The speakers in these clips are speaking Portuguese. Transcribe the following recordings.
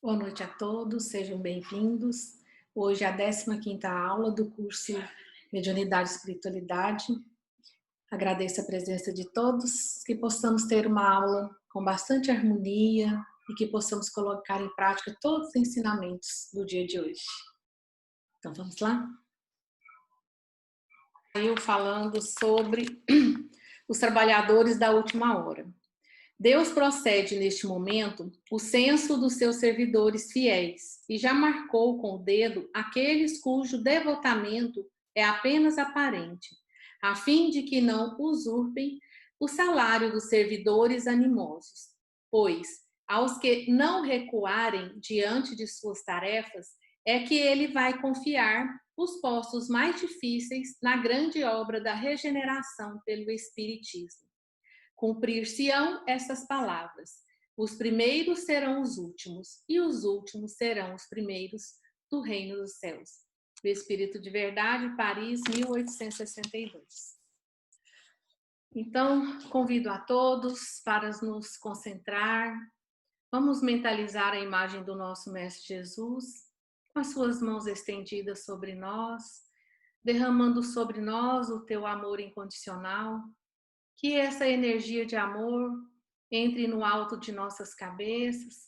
Boa noite a todos, sejam bem-vindos. Hoje é a 15ª aula do curso Mediunidade e Espiritualidade. Agradeço a presença de todos, que possamos ter uma aula com bastante harmonia e que possamos colocar em prática todos os ensinamentos do dia de hoje. Então vamos lá? Eu falando sobre os trabalhadores da última hora. Deus procede neste momento o censo dos seus servidores fiéis e já marcou com o dedo aqueles cujo devotamento é apenas aparente, a fim de que não usurpem o salário dos servidores animosos. Pois, aos que não recuarem diante de suas tarefas, é que ele vai confiar os postos mais difíceis na grande obra da regeneração pelo Espiritismo. Cumprir-se-ão essas palavras: os primeiros serão os últimos, e os últimos serão os primeiros do reino dos céus. O Espírito de Verdade, Paris, 1862. Então, convido a todos para nos concentrar. Vamos mentalizar a imagem do nosso Mestre Jesus, com as suas mãos estendidas sobre nós, derramando sobre nós o teu amor incondicional. Que essa energia de amor entre no alto de nossas cabeças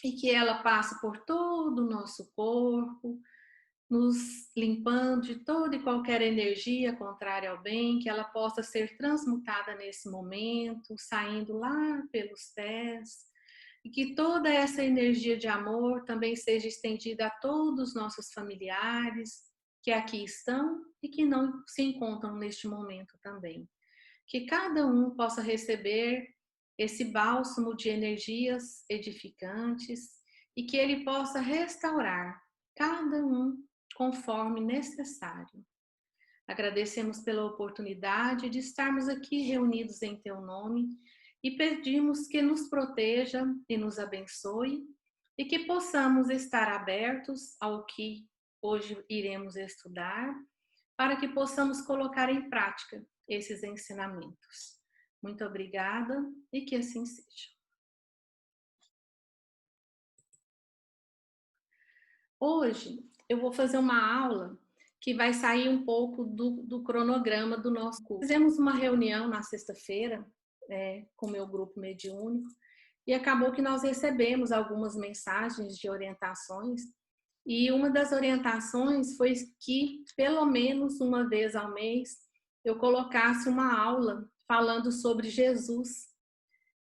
e que ela passe por todo o nosso corpo, nos limpando de toda e qualquer energia contrária ao bem, que ela possa ser transmutada nesse momento, saindo lá pelos pés, e que toda essa energia de amor também seja estendida a todos os nossos familiares que aqui estão e que não se encontram neste momento também. Que cada um possa receber esse bálsamo de energias edificantes e que ele possa restaurar cada um conforme necessário. Agradecemos pela oportunidade de estarmos aqui reunidos em teu nome e pedimos que nos proteja e nos abençoe e que possamos estar abertos ao que hoje iremos estudar, para que possamos colocar em prática esses ensinamentos. Muito obrigada e que assim seja. Hoje eu vou fazer uma aula que vai sair um pouco do cronograma do nosso curso. Fizemos uma reunião na sexta-feira com o meu grupo mediúnico e acabou que nós recebemos algumas mensagens de orientações e uma das orientações foi que pelo menos uma vez ao mês eu colocasse uma aula falando sobre Jesus,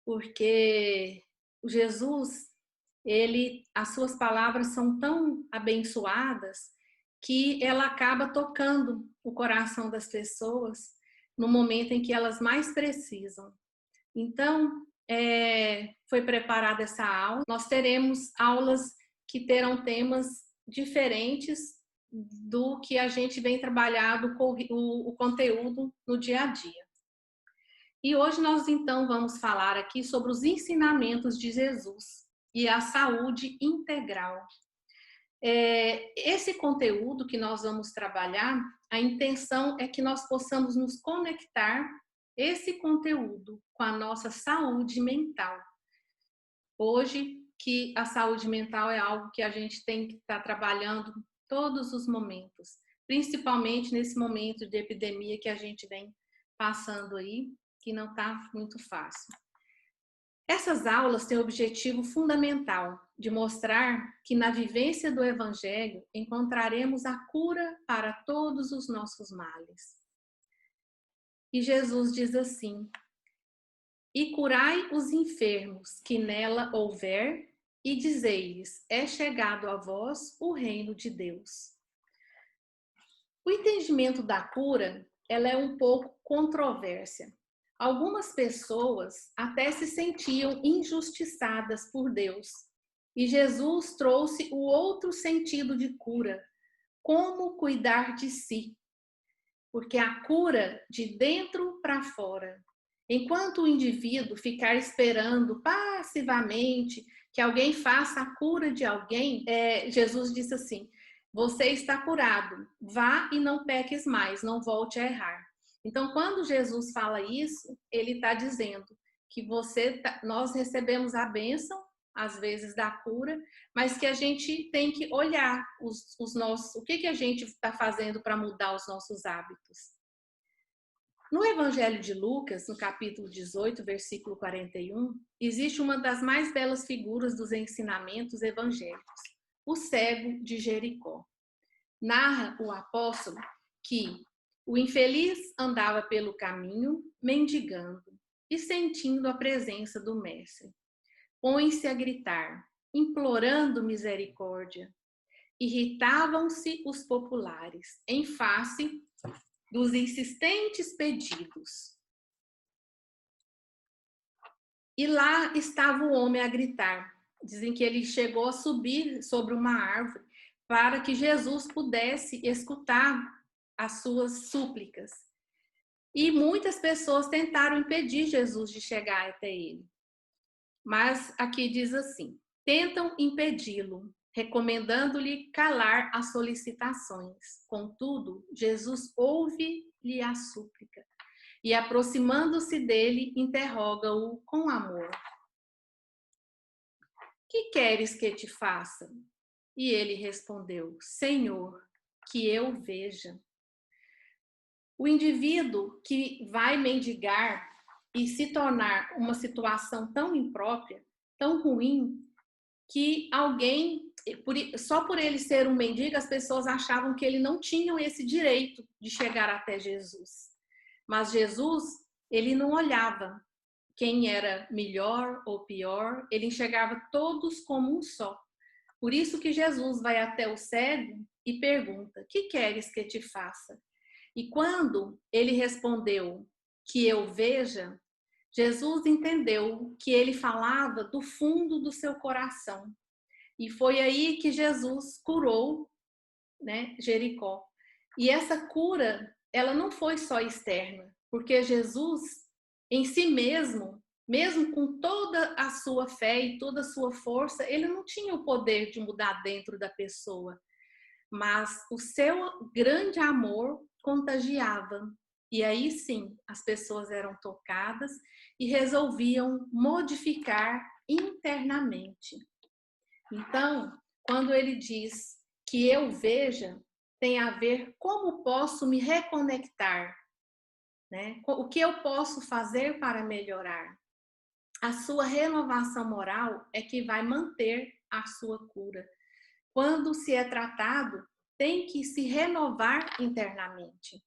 porque o Jesus, as suas palavras são tão abençoadas que ela acaba tocando o coração das pessoas no momento em que elas mais precisam. Então, foi preparada essa aula. Nós teremos aulas que terão temas diferentes do que a gente vem trabalhando o conteúdo no dia a dia. E hoje nós então vamos falar aqui sobre os ensinamentos de Jesus e a saúde integral. Esse conteúdo que nós vamos trabalhar, a intenção é que nós possamos nos conectar esse conteúdo com a nossa saúde mental. Hoje, que a saúde mental é algo que a gente tem que estar trabalhando todos os momentos, principalmente nesse momento de epidemia que a gente vem passando aí, que não está muito fácil. Essas aulas têm o objetivo fundamental de mostrar que na vivência do Evangelho encontraremos a cura para todos os nossos males. E Jesus diz assim: e curai os enfermos que nela houver, e dizei-lhes, é chegado a vós o reino de Deus. O entendimento da cura, ela é um pouco controvérsia. Algumas pessoas até se sentiam injustiçadas por Deus. E Jesus trouxe o outro sentido de cura, como cuidar de si. Porque a cura de dentro para fora. Enquanto o indivíduo ficar esperando passivamente que alguém faça a cura de alguém, Jesus disse assim: você está curado, vá e não peques mais, não volte a errar. Então, quando Jesus fala isso, ele está dizendo que nós recebemos a bênção às vezes, da cura, mas que a gente tem que olhar o que a gente está fazendo para mudar os nossos hábitos. No Evangelho de Lucas, no capítulo 18, versículo 41, existe uma das mais belas figuras dos ensinamentos evangélicos, o cego de Jericó. Narra o apóstolo que o infeliz andava pelo caminho mendigando e sentindo a presença do mestre. Põe-se a gritar, implorando misericórdia. Irritavam-se os populares em face dos insistentes pedidos. E lá estava o homem a gritar. Dizem que ele chegou a subir sobre uma árvore para que Jesus pudesse escutar as suas súplicas. E muitas pessoas tentaram impedir Jesus de chegar até ele. Mas aqui diz assim: tentam impedi-lo, recomendando-lhe calar as solicitações. Contudo, Jesus ouve-lhe a súplica e, aproximando-se dele, interroga-o com amor. Que queres que te faça? E ele respondeu: Senhor, que eu veja. O indivíduo que vai mendigar e se tornar uma situação tão imprópria, tão ruim, que alguém, só por ele ser um mendigo, as pessoas achavam que ele não tinha esse direito de chegar até Jesus. Mas Jesus, ele não olhava quem era melhor ou pior, ele enxergava todos como um só. Por isso que Jesus vai até o cego e pergunta: que queres que te faça? E quando ele respondeu que eu veja, Jesus entendeu que ele falava do fundo do seu coração. E foi aí que Jesus curou, né, Jericó. E essa cura, ela não foi só externa, porque Jesus, em si mesmo, mesmo com toda a sua fé e toda a sua força, ele não tinha o poder de mudar dentro da pessoa. Mas o seu grande amor contagiava. E aí sim, as pessoas eram tocadas e resolviam modificar internamente. Então, quando ele diz que eu veja, tem a ver como posso me reconectar, né? O que eu posso fazer para melhorar. A sua renovação moral é que vai manter a sua cura. Quando se é tratado, tem que se renovar internamente.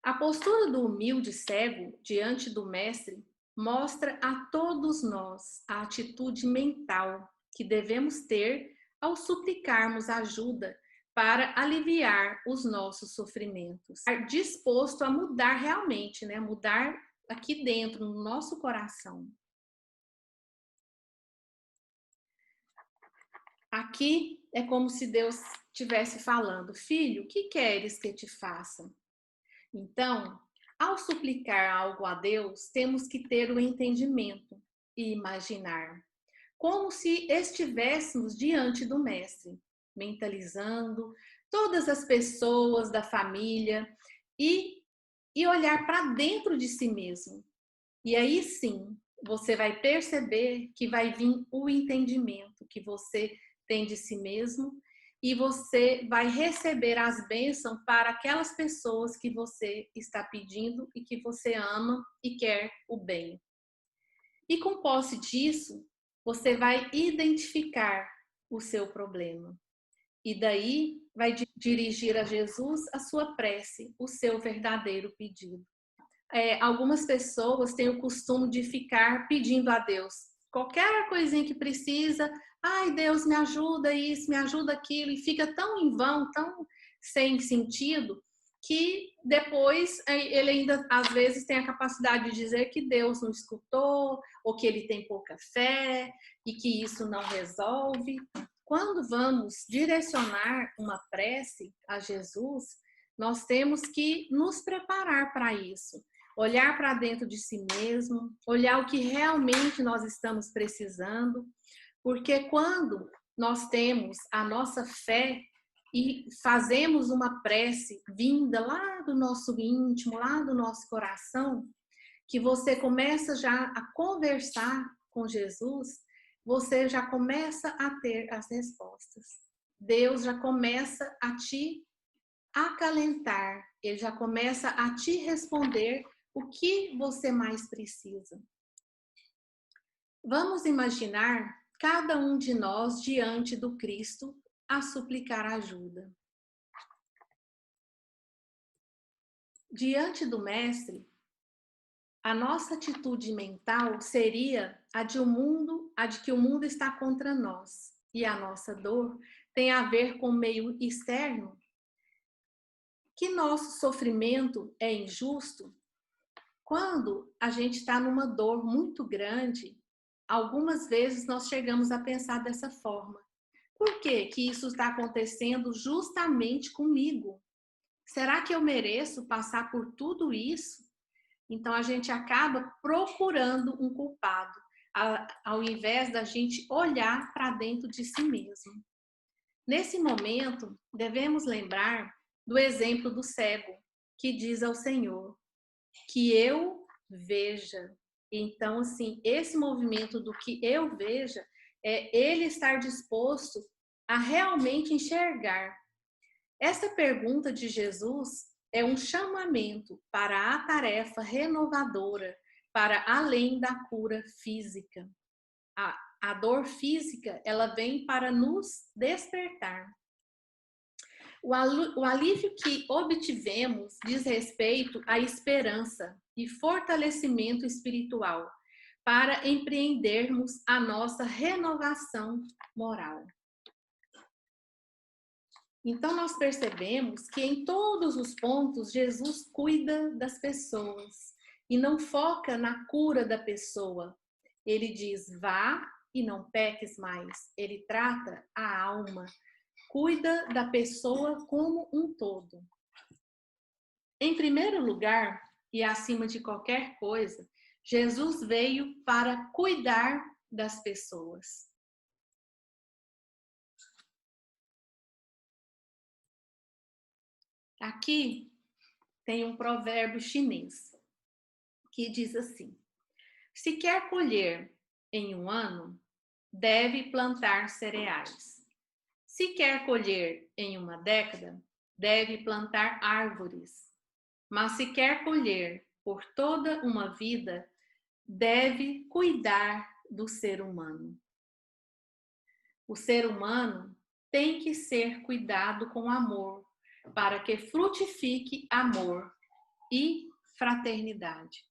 A postura do humilde cego diante do mestre mostra a todos nós a atitude mental que devemos ter ao suplicarmos ajuda para aliviar os nossos sofrimentos. Estar disposto a mudar realmente, né? Mudar aqui dentro, no nosso coração. Aqui é como se Deus estivesse falando: filho, o que queres que te faça? Então, ao suplicar algo a Deus, temos que ter o entendimento e imaginar, como se estivéssemos diante do Mestre, mentalizando todas as pessoas da família e olhar para dentro de si mesmo. E aí sim, você vai perceber que vai vir o entendimento que você tem de si mesmo e você vai receber as bênçãos para aquelas pessoas que você está pedindo e que você ama e quer o bem. E com posse disso, você vai identificar o seu problema. E daí vai dirigir a Jesus a sua prece, o seu verdadeiro pedido. Algumas pessoas têm o costume de ficar pedindo a Deus qualquer coisinha que precisa. Ai, Deus, me ajuda isso, me ajuda aquilo. E fica tão em vão, tão sem sentido, que depois ele ainda, às vezes, tem a capacidade de dizer que Deus não escutou, ou que ele tem pouca fé, e que isso não resolve. Quando vamos direcionar uma prece a Jesus, nós temos que nos preparar para isso. Olhar para dentro de si mesmo, olhar o que realmente nós estamos precisando, porque quando nós temos a nossa fé e fazemos uma prece vinda lá do nosso íntimo, lá do nosso coração, que você começa já a conversar com Jesus, você já começa a ter as respostas. Deus já começa a te acalentar, ele já começa a te responder o que você mais precisa. Vamos imaginar cada um de nós diante do Cristo a suplicar ajuda. Diante do Mestre, a nossa atitude mental seria a de que o mundo está contra nós, e a nossa dor tem a ver com o meio externo, que nosso sofrimento é injusto. Quando a gente está numa dor muito grande, algumas vezes nós chegamos a pensar dessa forma. Por que que isso está acontecendo justamente comigo? Será que eu mereço passar por tudo isso? Então a gente acaba procurando um culpado, ao invés da gente olhar para dentro de si mesmo. Nesse momento, devemos lembrar do exemplo do cego, que diz ao Senhor, que eu veja. Então, assim, esse movimento do que eu veja é ele estar disposto a realmente enxergar. Essa pergunta de Jesus é um chamamento para a tarefa renovadora, para além da cura física. A dor física, ela vem para nos despertar. O alívio que obtivemos diz respeito à esperança e fortalecimento espiritual para empreendermos a nossa renovação moral. Então, nós percebemos que em todos os pontos, Jesus cuida das pessoas e não foca na cura da pessoa. Ele diz, vá e não peques mais. Ele trata a alma, cuida da pessoa como um todo. Em primeiro lugar, e acima de qualquer coisa, Jesus veio para cuidar das pessoas. Aqui tem um provérbio chinês que diz assim: se quer colher em um ano, deve plantar cereais. Se quer colher em uma década, deve plantar árvores. Mas se quer colher por toda uma vida, deve cuidar do ser humano. O ser humano tem que ser cuidado com amor, para que frutifique amor e fraternidade.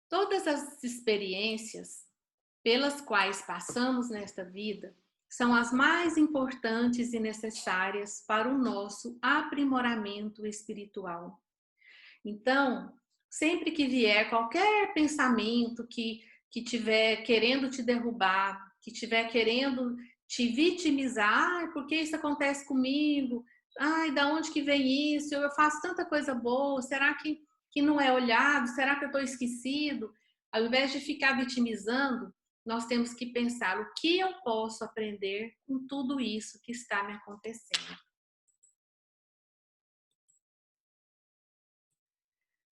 Todas as experiências pelas quais passamos nesta vida são as mais importantes e necessárias para o nosso aprimoramento espiritual. Então, sempre que vier qualquer pensamento que estiver querendo te derrubar, que estiver querendo te vitimizar, por que isso acontece comigo? Ai, da onde que vem isso? Eu faço tanta coisa boa, será que não é olhado? Será que eu estou esquecido? Ao invés de ficar vitimizando, nós temos que pensar o que eu posso aprender com tudo isso que está me acontecendo.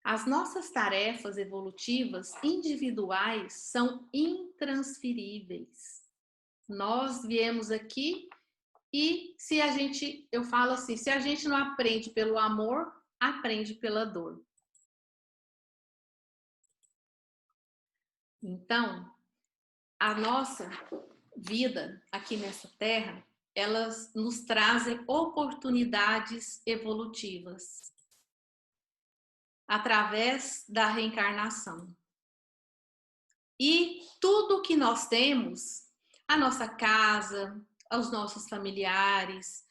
As nossas tarefas evolutivas individuais são intransferíveis. Nós viemos aqui e eu falo assim, se a gente não aprende pelo amor, aprende pela dor. Então, a nossa vida aqui nessa terra, elas nos trazem oportunidades evolutivas através da reencarnação. E tudo que nós temos, a nossa casa, os nossos familiares,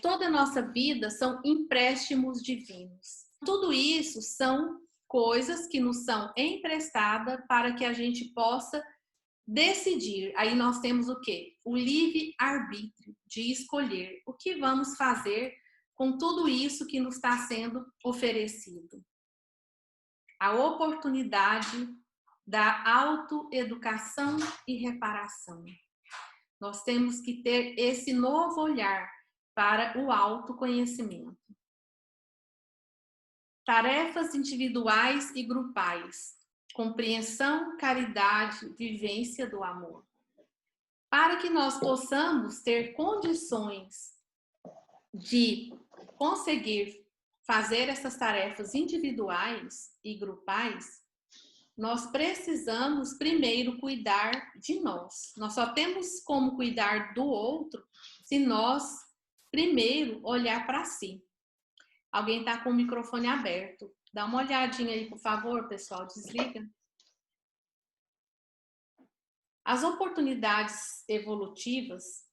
toda a nossa vida são empréstimos divinos. Tudo isso são coisas que nos são emprestadas para que a gente possa decidir. Aí nós temos o quê? O livre-arbítrio de escolher o que vamos fazer com tudo isso que nos está sendo oferecido. A oportunidade da autoeducação e reparação. Nós temos que ter esse novo olhar para o autoconhecimento. tarefas individuais e grupais, compreensão, caridade, vivência do amor. Para que nós possamos ter condições de conseguir fazer essas tarefas individuais e grupais, nós precisamos primeiro cuidar de nós. Nós só temos como cuidar do outro se nós primeiro olhar para si. Alguém está com o microfone aberto. Dá uma olhadinha aí, por favor, pessoal. Desliga. As oportunidades evolutivas,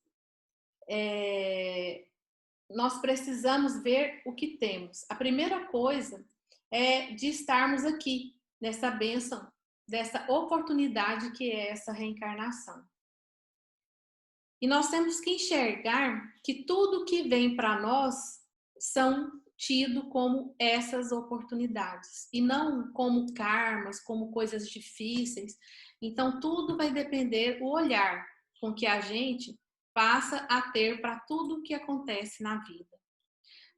nós precisamos ver o que temos. A primeira coisa é de estarmos aqui, nessa bênção, dessa oportunidade que é essa reencarnação. E nós temos que enxergar que tudo que vem para nós são tido como essas oportunidades e não como karmas, como coisas difíceis. Então tudo vai depender do olhar com que a gente passa a ter para tudo que acontece na vida.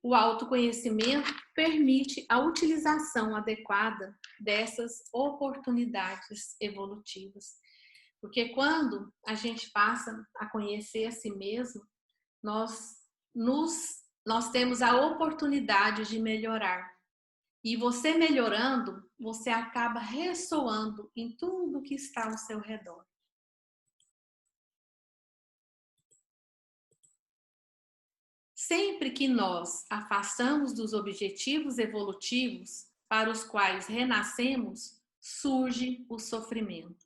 O autoconhecimento permite a utilização adequada dessas oportunidades evolutivas. Porque quando a gente passa a conhecer a si mesmo, nós temos a oportunidade de melhorar. E você melhorando, você acaba ressoando em tudo que está ao seu redor. Sempre que nós afastamos dos objetivos evolutivos para os quais renascemos, surge o sofrimento.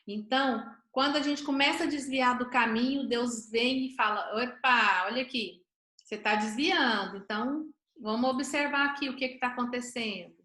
Então, quando a gente começa a desviar do caminho, Deus vem e fala: opa, olha aqui, você está desviando, então vamos observar aqui o que está acontecendo.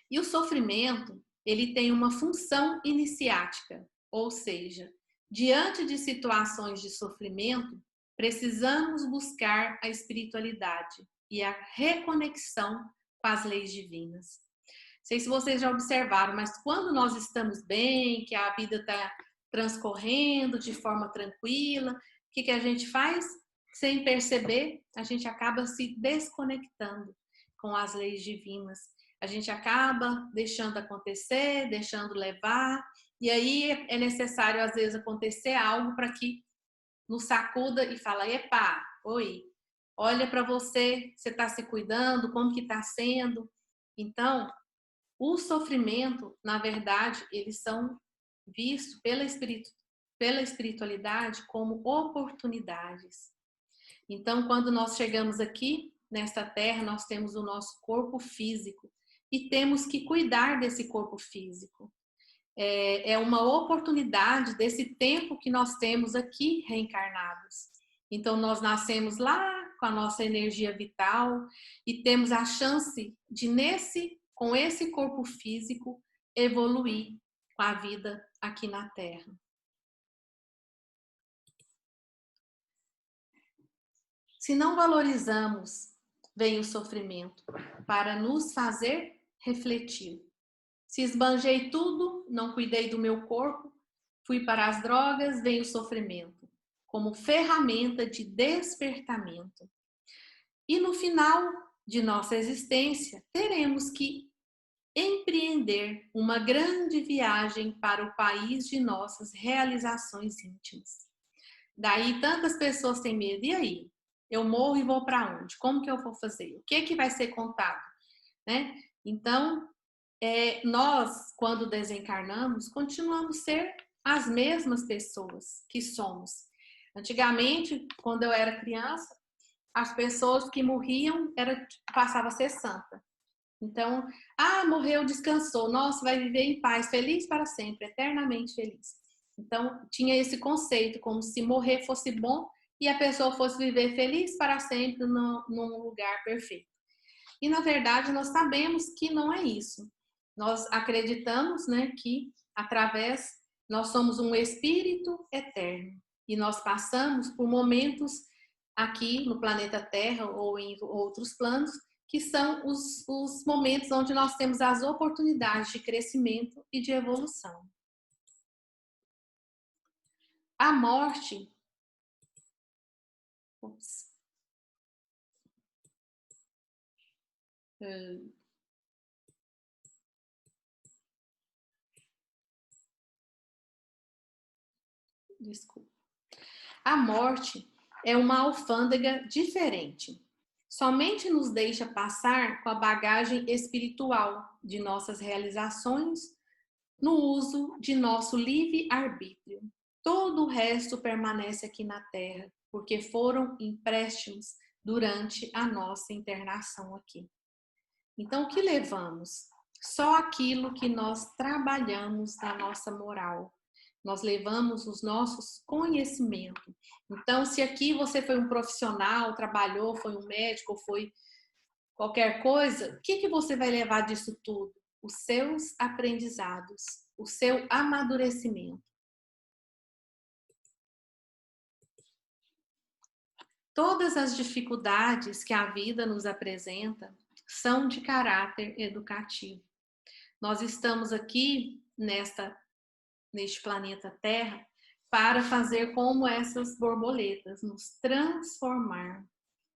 E o sofrimento, ele tem uma função iniciática, ou seja, diante de situações de sofrimento, precisamos buscar a espiritualidade e a reconexão com as leis divinas. Não sei se vocês já observaram, mas quando nós estamos bem, que a vida está transcorrendo de forma tranquila, o que a gente faz? Sem perceber, a gente acaba se desconectando com as leis divinas. A gente acaba deixando acontecer, deixando levar, e aí é necessário, às vezes, acontecer algo para que nos sacuda e fala: epa, oi, olha para você, você está se cuidando, como que está sendo? Então, o sofrimento, na verdade, eles são vistos pela espiritualidade como oportunidades. Então, quando nós chegamos aqui, nesta terra, nós temos o nosso corpo físico e temos que cuidar desse corpo físico. É uma oportunidade desse tempo que nós temos aqui reencarnados. Então, nós nascemos lá com a nossa energia vital e temos a chance de, com esse corpo físico, evoluir com a vida aqui na Terra. Se não valorizamos, vem o sofrimento para nos fazer refletir. Se esbanjei tudo, não cuidei do meu corpo, fui para as drogas, vem o sofrimento, como ferramenta de despertamento. E no final de nossa existência, teremos que empreender uma grande viagem para o país de nossas realizações íntimas. Daí tantas pessoas têm medo. E aí? Eu morro e vou para onde? Como que eu vou fazer? O que vai ser contado? Né? Então, nós, quando desencarnamos, continuamos a ser as mesmas pessoas que somos. Antigamente, quando eu era criança, as pessoas que morriam passava a ser santa. Então, morreu, descansou, nossa, vai viver em paz, feliz para sempre, eternamente feliz. Então, tinha esse conceito, como se morrer fosse bom e a pessoa fosse viver feliz para sempre num lugar perfeito. E, na verdade, nós sabemos que não é isso. Nós acreditamos, né, que nós somos um espírito eterno e nós passamos por momentos aqui no planeta Terra ou em outros planos, que são os momentos onde nós temos as oportunidades de crescimento e de evolução. A morte... Desculpa. A morte é uma alfândega diferente. Somente nos deixa passar com a bagagem espiritual de nossas realizações no uso de nosso livre-arbítrio. Todo o resto permanece aqui na Terra, porque foram empréstimos durante a nossa internação aqui. Então, o que levamos? Só aquilo que nós trabalhamos na nossa moral. Nós levamos os nossos conhecimentos. Então, se aqui você foi um profissional, trabalhou, foi um médico, foi qualquer coisa, o que você vai levar disso tudo? Os seus aprendizados, o seu amadurecimento. Todas as dificuldades que a vida nos apresenta são de caráter educativo. Nós estamos aqui neste planeta Terra para fazer como essas borboletas, nos transformar.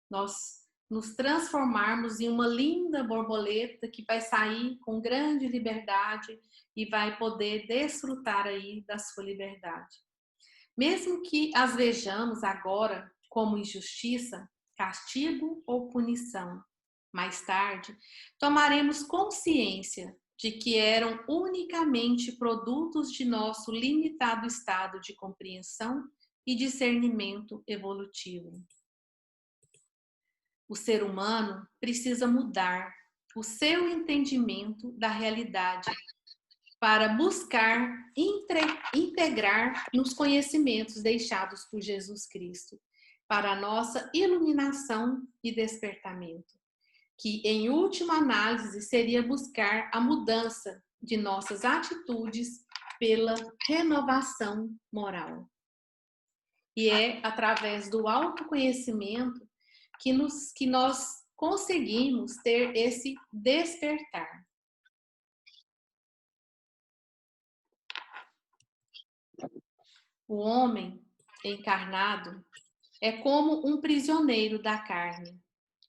Nós nos transformarmos em uma linda borboleta que vai sair com grande liberdade e vai poder desfrutar aí da sua liberdade. Mesmo que as vejamos agora como injustiça, castigo ou punição, mais tarde tomaremos consciência de que eram unicamente produtos de nosso limitado estado de compreensão e discernimento evolutivo. O ser humano precisa mudar o seu entendimento da realidade para buscar integrar nos conhecimentos deixados por Jesus Cristo, para a nossa iluminação e despertamento, que em última análise seria buscar a mudança de nossas atitudes pela renovação moral. E é através do autoconhecimento que nós conseguimos ter esse despertar. O homem encarnado é como um prisioneiro da carne,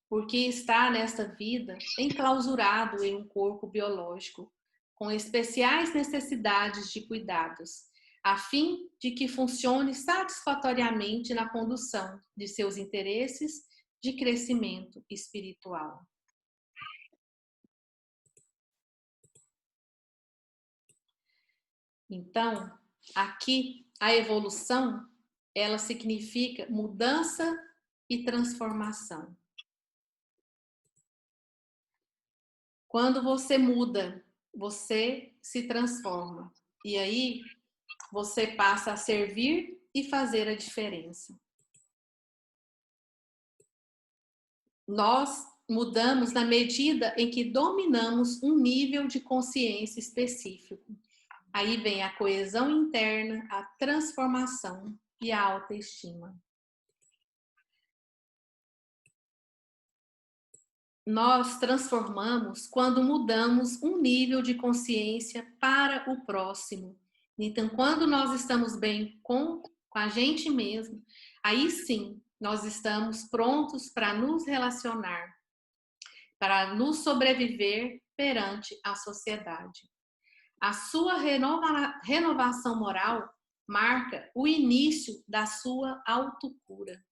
porque está nesta vida enclausurado em um corpo biológico, com especiais necessidades de cuidados, a fim de que funcione satisfatoriamente na condução de seus interesses de crescimento espiritual. Então, aqui a evolução, ela significa mudança e transformação. Quando você muda, você se transforma. E aí, você passa a servir e fazer a diferença. Nós mudamos na medida em que dominamos um nível de consciência específico. Aí vem a coesão interna, a transformação e a autoestima. Nós transformamos quando mudamos um nível de consciência para o próximo. Então, quando nós estamos bem com a gente mesmo, aí sim, nós estamos prontos para nos relacionar, para nos sobreviver perante a sociedade. A sua renovação moral marca o início da sua autocura.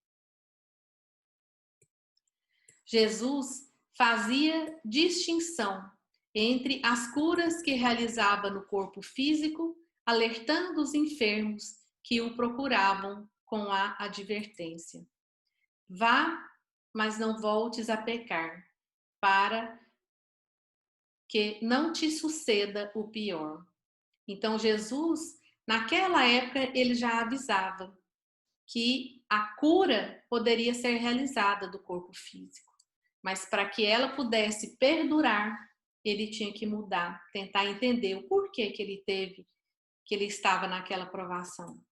Jesus fazia distinção entre as curas que realizava no corpo físico, alertando os enfermos que o procuravam com a advertência: vá, mas não voltes a pecar, para que não te suceda o pior. Então, Jesus, naquela época, ele já avisava que a cura poderia ser realizada do corpo físico, mas para que ela pudesse perdurar, ele tinha que mudar, tentar entender o porquê que ele estava naquela provação.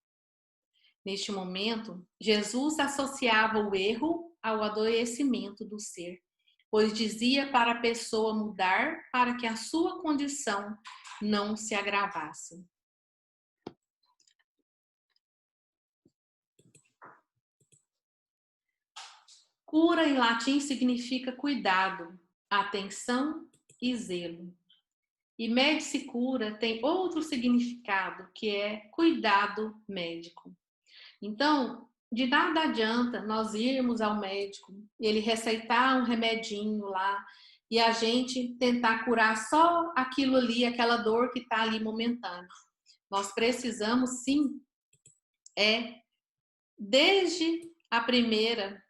Neste momento, Jesus associava o erro ao adoecimento do ser, pois dizia para a pessoa mudar para que a sua condição não se agravasse. Cura em latim significa cuidado, atenção e zelo. E Médici Cura tem outro significado, que é cuidado médico. Então, de nada adianta nós irmos ao médico, ele receitar um remedinho lá, e a gente tentar curar só aquilo ali, aquela dor que está ali momentânea. Nós precisamos, sim, desde a primeira,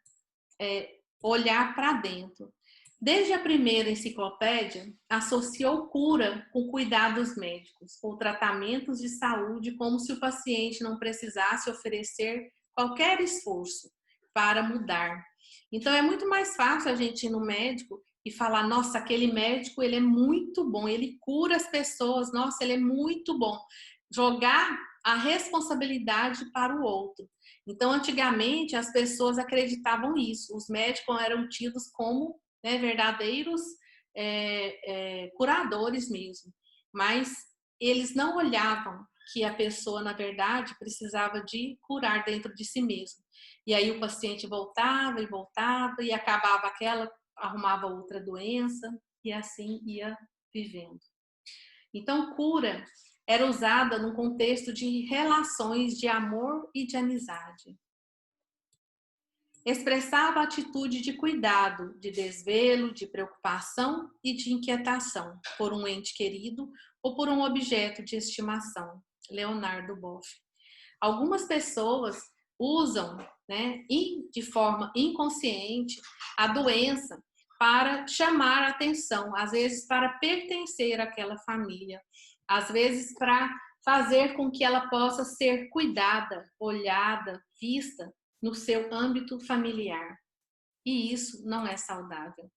olhar para dentro. Desde a primeira enciclopédia, associou cura com cuidados médicos ou tratamentos de saúde, como se o paciente não precisasse oferecer qualquer esforço para mudar. Então, é muito mais fácil a gente ir no médico e falar, nossa, aquele médico, ele é muito bom, ele cura as pessoas, nossa, ele é muito bom. Jogar a responsabilidade para o outro. Então, antigamente, as pessoas acreditavam isso. Os médicos eram tidos como verdadeiros curadores mesmo. Mas eles não olhavam que a pessoa, na verdade, precisava de curar dentro de si mesmo. E aí o paciente voltava e voltava e acabava aquela, arrumava outra doença e assim ia vivendo. Então, cura era usada num contexto de relações de amor e de amizade. Expressava a atitude de cuidado, de desvelo, de preocupação e de inquietação por um ente querido ou por um objeto de estimação. Leonardo Boff. Algumas pessoas usam, de forma inconsciente, a doença para chamar a atenção, às vezes para pertencer àquela família, às vezes para fazer com que ela possa ser cuidada, olhada, vista no seu âmbito familiar. E isso não é saudável.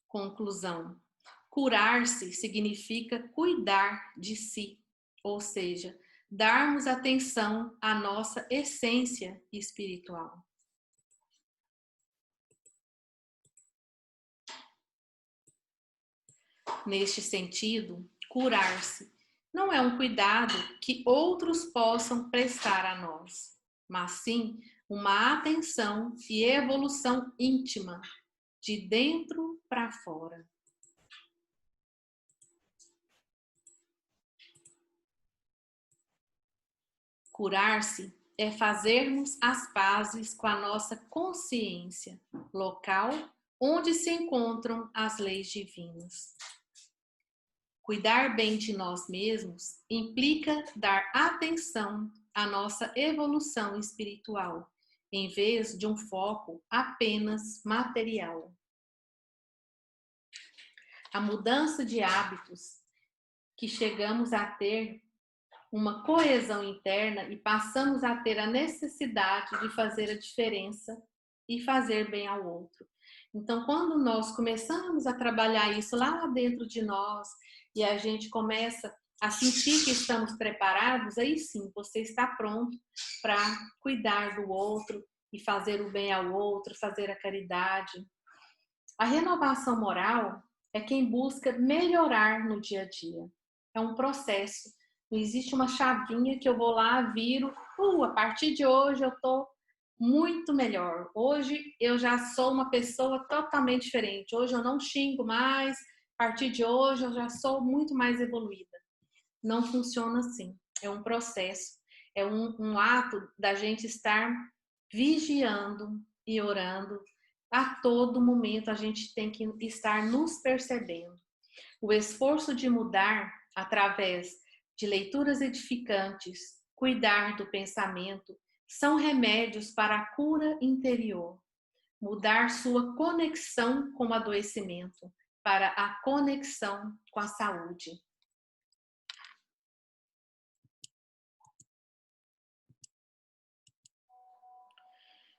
Conclusão. Curar-se significa cuidar de si, ou seja, darmos atenção à nossa essência espiritual. Neste sentido, curar-se não é um cuidado que outros possam prestar a nós, mas sim uma atenção e evolução íntima, de dentro para fora. Curar-se é fazermos as pazes com a nossa consciência local, onde se encontram as leis divinas. Cuidar bem de nós mesmos implica dar atenção à nossa evolução espiritual, em vez de um foco apenas material. A mudança de hábitos que chegamos a ter uma coesão interna e passamos a ter a necessidade de fazer a diferença e fazer bem ao outro. Então, quando nós começamos a trabalhar isso lá dentro de nós e a gente começa a sentir que estamos preparados, aí sim, você está pronto para cuidar do outro e fazer o bem ao outro, fazer a caridade. A renovação moral é quem busca melhorar no dia a dia. É um processo. Não existe uma chavinha que eu vou lá, viro, a partir de hoje eu estou muito melhor. Hoje eu já sou uma pessoa totalmente diferente. Hoje eu não xingo mais, a partir de hoje eu já sou muito mais evoluída. Não funciona assim. É um processo, é um ato da gente estar vigiando e orando. A todo momento a gente tem que estar nos percebendo. O esforço de mudar através de leituras edificantes, cuidar do pensamento, são remédios para a cura interior. Mudar sua conexão com o adoecimento para a conexão com a saúde.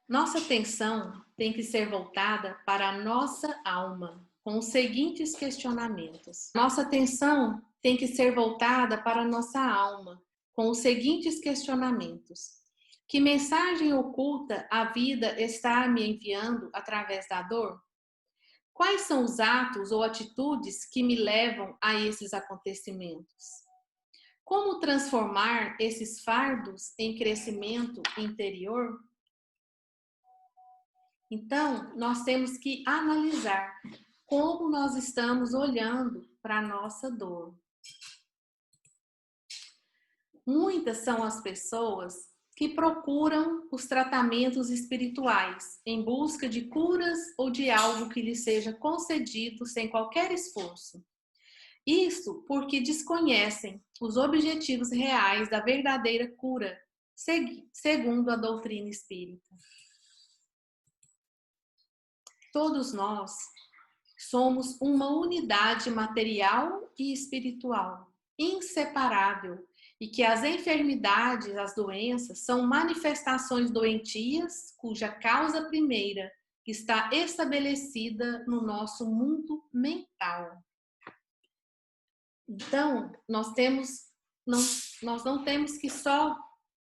Nossa atenção tem que ser voltada para a nossa alma, com os seguintes questionamentos. Nossa atenção tem que ser voltada para a nossa alma, com os seguintes questionamentos. Que mensagem oculta a vida está me enviando através da dor? Quais são os atos ou atitudes que me levam a esses acontecimentos? Como transformar esses fardos em crescimento interior? Então, nós temos que analisar como nós estamos olhando para a nossa dor. Muitas são as pessoas que procuram os tratamentos espirituais em busca de curas ou de algo que lhes seja concedido sem qualquer esforço. Isso porque desconhecem os objetivos reais da verdadeira cura, segundo a doutrina espírita. Todos nós somos uma unidade material e espiritual, inseparável, e que as enfermidades, as doenças, são manifestações doentias cuja causa primeira está estabelecida no nosso mundo mental. Então, nós não temos que só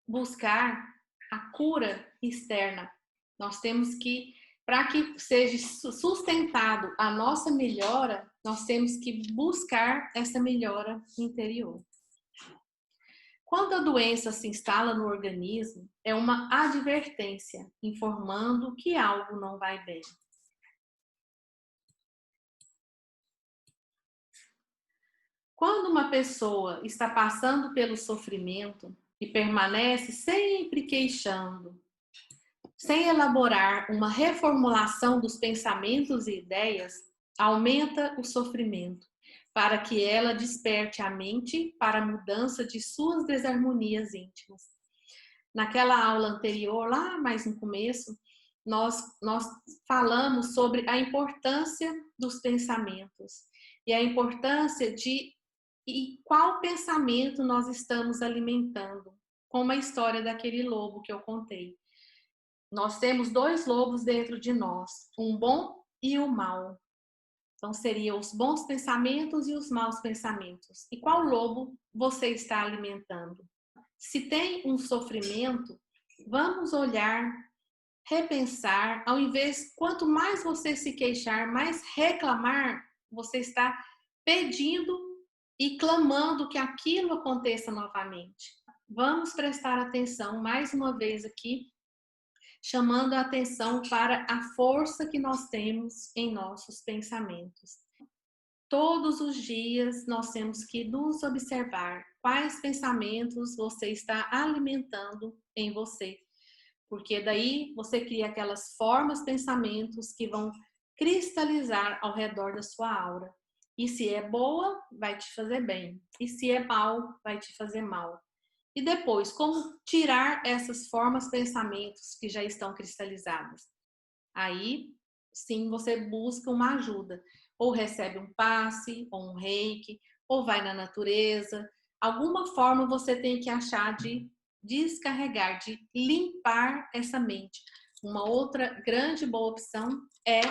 buscar a cura externa. Nós temos que, para que seja sustentado a nossa melhora, nós temos que buscar essa melhora interior. Quando a doença se instala no organismo, é uma advertência, informando que algo não vai bem. Quando uma pessoa está passando pelo sofrimento e permanece sempre queixando, sem elaborar uma reformulação dos pensamentos e ideias, aumenta o sofrimento, para que ela desperte a mente para a mudança de suas desarmonias íntimas. Naquela aula anterior, lá mais no começo, nós falamos sobre a importância dos pensamentos e a importância de qual pensamento nós estamos alimentando, como a história daquele lobo que eu contei. Nós temos dois lobos dentro de nós, um bom e o mau. Então, seriam os bons pensamentos e os maus pensamentos. E qual lobo você está alimentando? Se tem um sofrimento, vamos olhar, repensar, ao invés, quanto mais você se queixar, mais reclamar, você está pedindo e clamando que aquilo aconteça novamente. Vamos prestar atenção mais uma vez aqui, chamando a atenção para a força que nós temos em nossos pensamentos. Todos os dias nós temos que nos observar quais pensamentos você está alimentando em você. Porque daí você cria aquelas formas, pensamentos que vão cristalizar ao redor da sua aura. E se é boa, vai te fazer bem. E se é mal, vai te fazer mal. E depois, como tirar essas formas, pensamentos que já estão cristalizadas? Aí, sim, você busca uma ajuda. Ou recebe um passe, ou um reiki, ou vai na natureza. Alguma forma você tem que achar de descarregar, de limpar essa mente. Uma outra grande boa opção é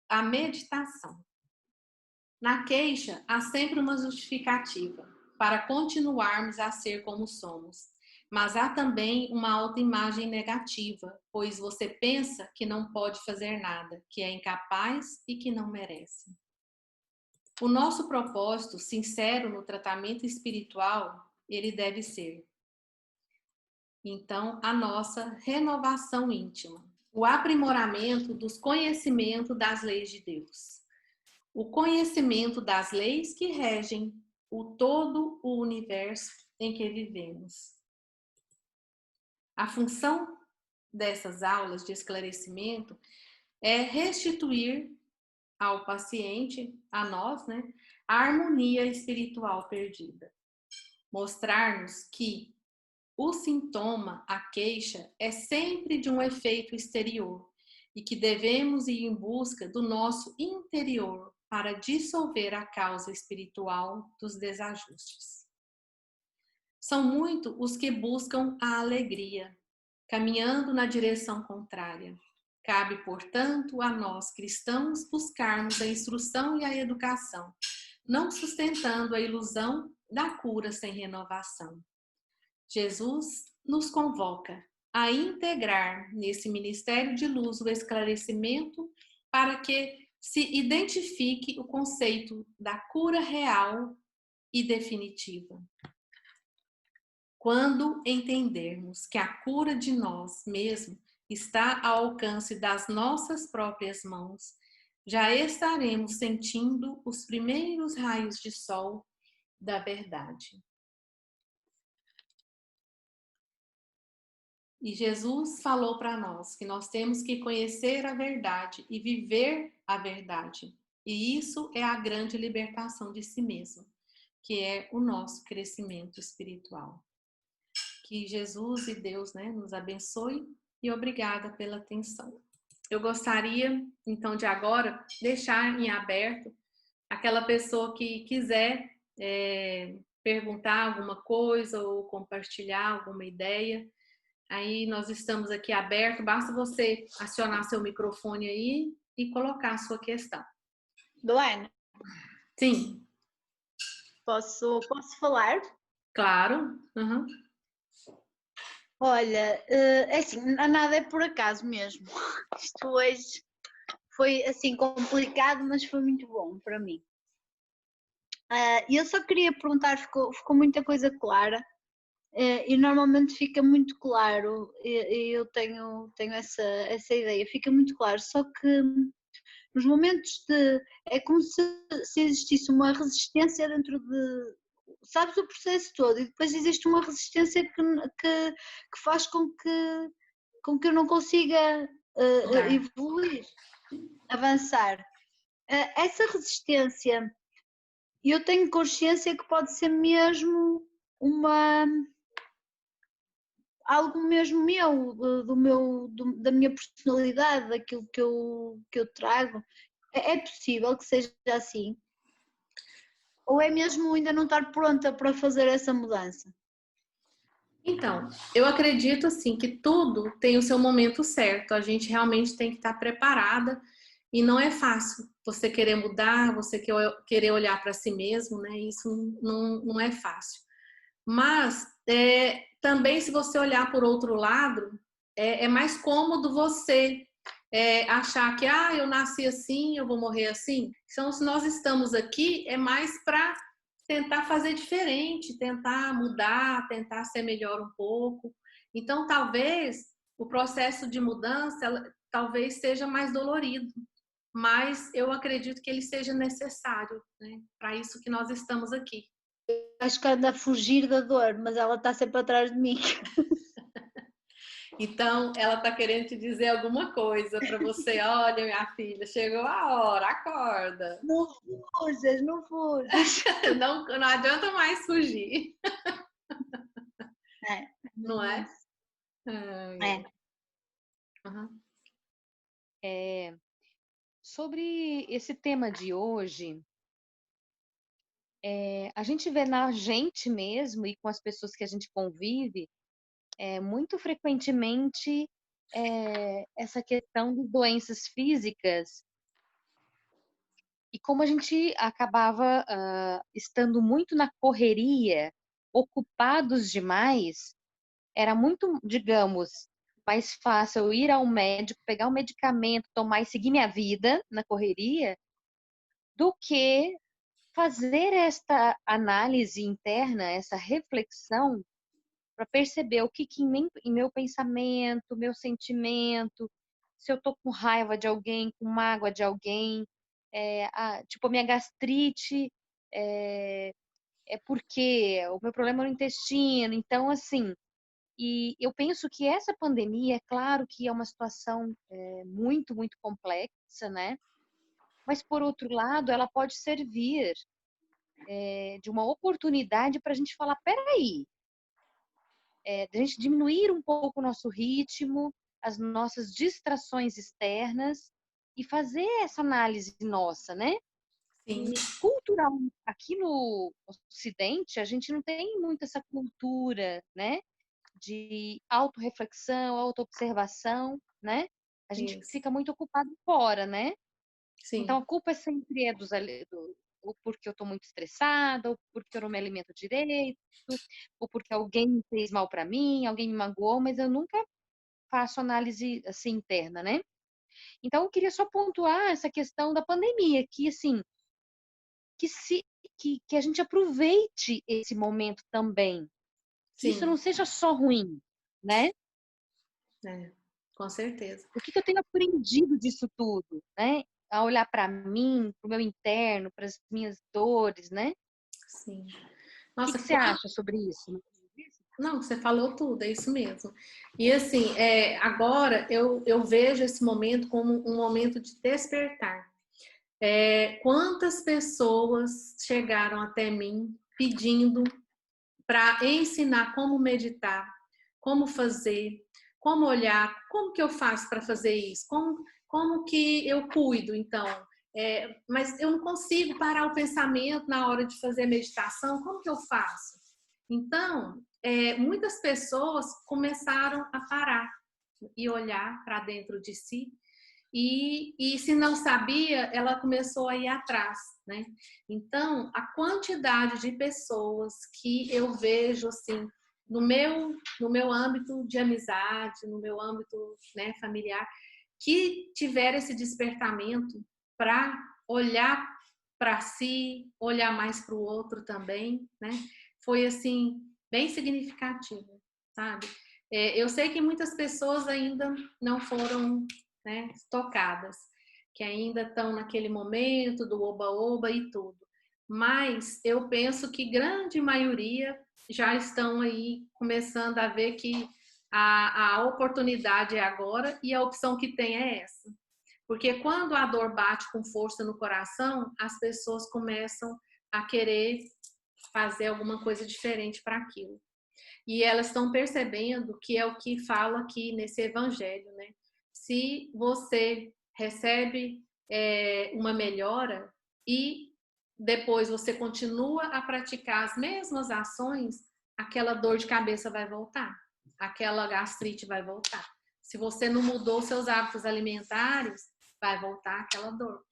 a meditação. Na queixa, há sempre uma justificativa para continuarmos a ser como somos. Mas há também uma autoimagem negativa, pois você pensa que não pode fazer nada, que é incapaz e que não merece. O nosso propósito sincero no tratamento espiritual, ele deve ser, então, a nossa renovação íntima, o aprimoramento dos conhecimentos das leis de Deus. O conhecimento das leis que regem todo o universo em que vivemos. A função dessas aulas de esclarecimento é restituir ao paciente, a nós, né, a harmonia espiritual perdida. Mostrar-nos que o sintoma, a queixa, é sempre de um efeito exterior e que devemos ir em busca do nosso interior para dissolver a causa espiritual dos desajustes. São muitos os que buscam a alegria, caminhando na direção contrária. Cabe, portanto, a nós cristãos buscarmos a instrução e a educação, não sustentando a ilusão da cura sem renovação. Jesus nos convoca a integrar nesse ministério de luz o esclarecimento para que se identifique o conceito da cura real e definitiva. Quando entendermos que a cura de nós mesmos está ao alcance das nossas próprias mãos, já estaremos sentindo os primeiros raios de sol da verdade. E Jesus falou para nós que nós temos que conhecer a verdade e viver a verdade. E isso é a grande libertação de si mesmo, que é o nosso crescimento espiritual. Que Jesus e Deus, né, nos abençoe e obrigada pela atenção. Eu gostaria, então, de agora deixar em aberto aquela pessoa que quiser perguntar alguma coisa ou compartilhar alguma ideia. Aí nós estamos aqui aberto, basta você acionar seu microfone aí e colocar a sua questão. Luana, Sim. posso falar? Claro. Uhum. Olha, é assim, nada é por acaso mesmo. Isto hoje foi assim complicado, mas foi muito bom para mim. E eu só queria perguntar, ficou muita coisa clara, e normalmente fica muito claro, e eu tenho essa ideia, fica muito claro, só que nos momentos é como se existisse uma resistência dentro de, sabes, o processo todo, e depois existe uma resistência que faz com que eu não consiga evoluir, avançar. Essa resistência, eu tenho consciência que pode ser mesmo algo mesmo meu, da minha personalidade, daquilo que eu trago. É possível que seja assim? Ou é mesmo ainda não estar pronta para fazer essa mudança? Então, eu acredito assim que tudo tem o seu momento certo. A gente realmente tem que estar preparada e não é fácil você querer mudar, você querer olhar para si mesmo, né? Isso não é fácil. Mas também se você olhar por outro lado, é mais cômodo você achar que eu nasci assim, eu vou morrer assim. Então, se nós estamos aqui, é mais para tentar fazer diferente, tentar mudar, tentar ser melhor um pouco. Então, talvez o processo de mudança talvez seja mais dolorido, mas eu acredito que ele seja necessário, né? Para isso que nós estamos aqui. Acho que anda a fugir da dor, mas ela está sempre atrás de mim. Então, ela está querendo te dizer alguma coisa para você. Olha, minha filha, chegou a hora, acorda. Não fujas, não fujas. Não adianta mais fugir. Não é? É. Uhum. Sobre esse tema de hoje, a gente vê na gente mesmo e com as pessoas que a gente convive, muito frequentemente essa questão de doenças físicas. E como a gente acabava estando muito na correria, ocupados demais, era muito, digamos, mais fácil eu ir ao médico, pegar um medicamento, tomar e seguir minha vida na correria, do que fazer esta análise interna, essa reflexão, para perceber o que em meu pensamento, meu sentimento, se eu tô com raiva de alguém, com mágoa de alguém, tipo, a minha gastrite é porque o meu problema é no intestino. Então, assim, e eu penso que essa pandemia, é claro que é uma situação muito, muito complexa, né? Mas, por outro lado, ela pode servir de uma oportunidade para a gente falar, peraí, de a gente diminuir um pouco o nosso ritmo, as nossas distrações externas e fazer essa análise nossa, né? Sim. E cultural, aqui no Ocidente, a gente não tem muito essa cultura, né? De autorreflexão, autoobservação, né? A gente Isso. fica muito ocupado fora, né? Sim. Então, a culpa sempre é ou porque eu estou muito estressada, ou porque eu não me alimento direito, ou porque alguém fez mal para mim, alguém me magoou, mas eu nunca faço análise assim interna, né? Então, eu queria só pontuar essa questão da pandemia, que assim, que a gente aproveite esse momento também, que isso Sim. não seja só ruim, né? Com certeza. O que eu tenho aprendido disso tudo, né? A olhar para mim, para o meu interno, para as minhas dores, né? Sim. O Nossa, que você acha sobre isso? não, você falou tudo, é isso mesmo. E assim, agora eu vejo esse momento como um momento de despertar. Quantas pessoas chegaram até mim pedindo para ensinar como meditar, como fazer, como olhar, como que eu faço para fazer isso, como que eu cuido, então. Mas eu não consigo parar o pensamento na hora de fazer meditação, como que eu faço? Então, muitas pessoas começaram a parar e olhar para dentro de si e se não sabia, ela começou a ir atrás, né? Então, a quantidade de pessoas que eu vejo, assim, no meu âmbito de amizade, no meu âmbito, né, familiar, que tiveram esse despertamento para olhar para si, olhar mais para o outro também, né? Foi, assim, bem significativo, sabe? Eu sei que muitas pessoas ainda não foram, né, tocadas, que ainda estão naquele momento do oba-oba e tudo. Mas eu penso que grande maioria já estão aí começando a ver que a oportunidade é agora e a opção que tem é essa. Porque quando a dor bate com força no coração, as pessoas começam a querer fazer alguma coisa diferente para aquilo. E elas estão percebendo que é o que fala aqui nesse evangelho, né? Se você recebe uma melhora e depois você continua a praticar as mesmas ações, aquela dor de cabeça vai voltar, aquela gastrite vai voltar. Se você não mudou seus hábitos alimentares, vai voltar aquela dor,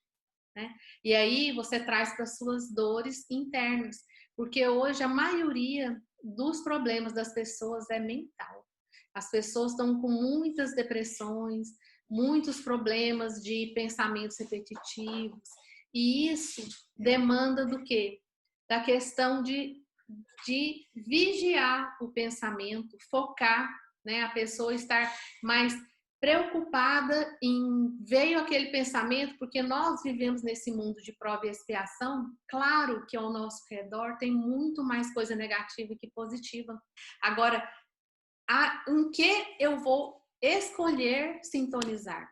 né? E aí você traz para suas dores internas, porque hoje a maioria dos problemas das pessoas é mental. As pessoas estão com muitas depressões, muitos problemas de pensamentos repetitivos, e isso demanda do quê? Da questão de vigiar o pensamento, focar, né? A pessoa estar mais preocupada em veio aquele pensamento, porque nós vivemos nesse mundo de prova e expiação, claro que ao nosso redor tem muito mais coisa negativa que positiva. Agora, em que eu vou escolher sintonizar?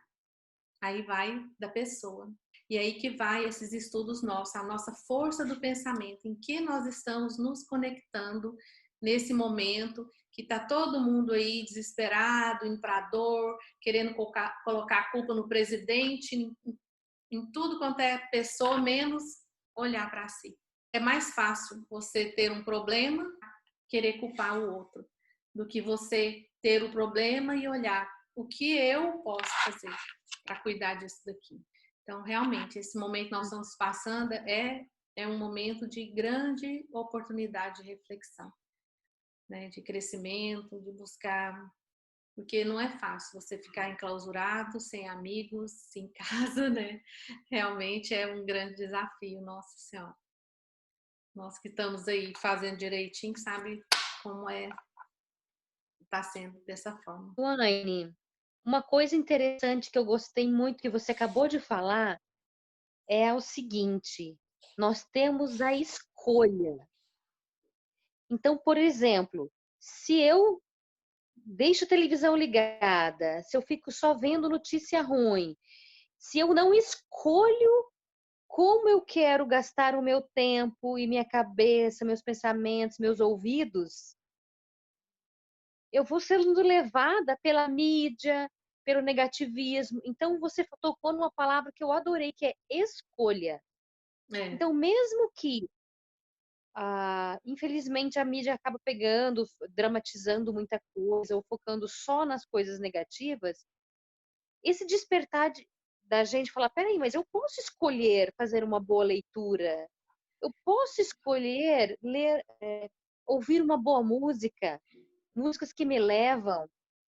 Aí vai da pessoa. E aí que vai esses estudos nossos, a nossa força do pensamento, em que nós estamos nos conectando nesse momento que está todo mundo aí desesperado, indo para a dor, querendo colocar a culpa no presidente, em tudo quanto é pessoa, menos olhar para si. É mais fácil você ter um problema, querer culpar o outro, do que você ter o problema e olhar o que eu posso fazer para cuidar disso daqui. Então, realmente, esse momento que nós estamos passando é um momento de grande oportunidade de reflexão, né? De crescimento, de buscar, porque não é fácil você ficar enclausurado, sem amigos, sem casa, né? Realmente é um grande desafio, nossa senhora. Nós que estamos aí fazendo direitinho, sabe como está sendo dessa forma. Elaine, uma coisa interessante que eu gostei muito que você acabou de falar é o seguinte: nós temos a escolha. Então, por exemplo, se eu deixo a televisão ligada, se eu fico só vendo notícia ruim, se eu não escolho como eu quero gastar o meu tempo e minha cabeça, meus pensamentos, meus ouvidos, eu vou sendo levada pela mídia, pelo negativismo. Então, você tocou numa palavra que eu adorei, que é escolha. Então, mesmo que, infelizmente, a mídia acaba pegando, dramatizando muita coisa, ou focando só nas coisas negativas, esse despertar da gente falar, peraí, mas eu posso escolher fazer uma boa leitura, eu posso escolher ler, ouvir uma boa música, músicas que me levam,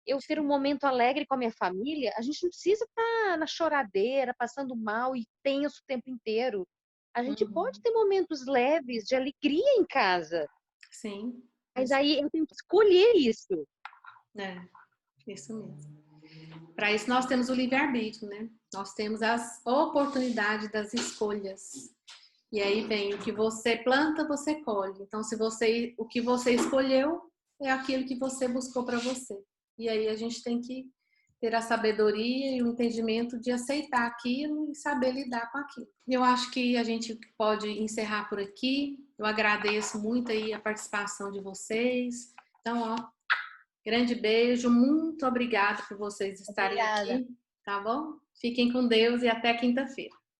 eu ter um momento alegre com a minha família. A gente não precisa estar na choradeira, passando mal e tenso o tempo inteiro. A gente pode ter momentos leves de alegria em casa. Sim. Mas aí eu tenho que escolher isso. Isso mesmo. Para isso nós temos o livre-arbítrio, né? Nós temos as oportunidades das escolhas. E aí vem o que você planta, você colhe. Então, o que você escolheu é aquilo que você buscou para você. E aí a gente tem que ter a sabedoria e o entendimento de aceitar aquilo e saber lidar com aquilo. Eu acho que a gente pode encerrar por aqui. Eu agradeço muito aí a participação de vocês. Então, ó, grande beijo, muito obrigada por vocês estarem aqui, tá bom? Fiquem com Deus e até quinta-feira.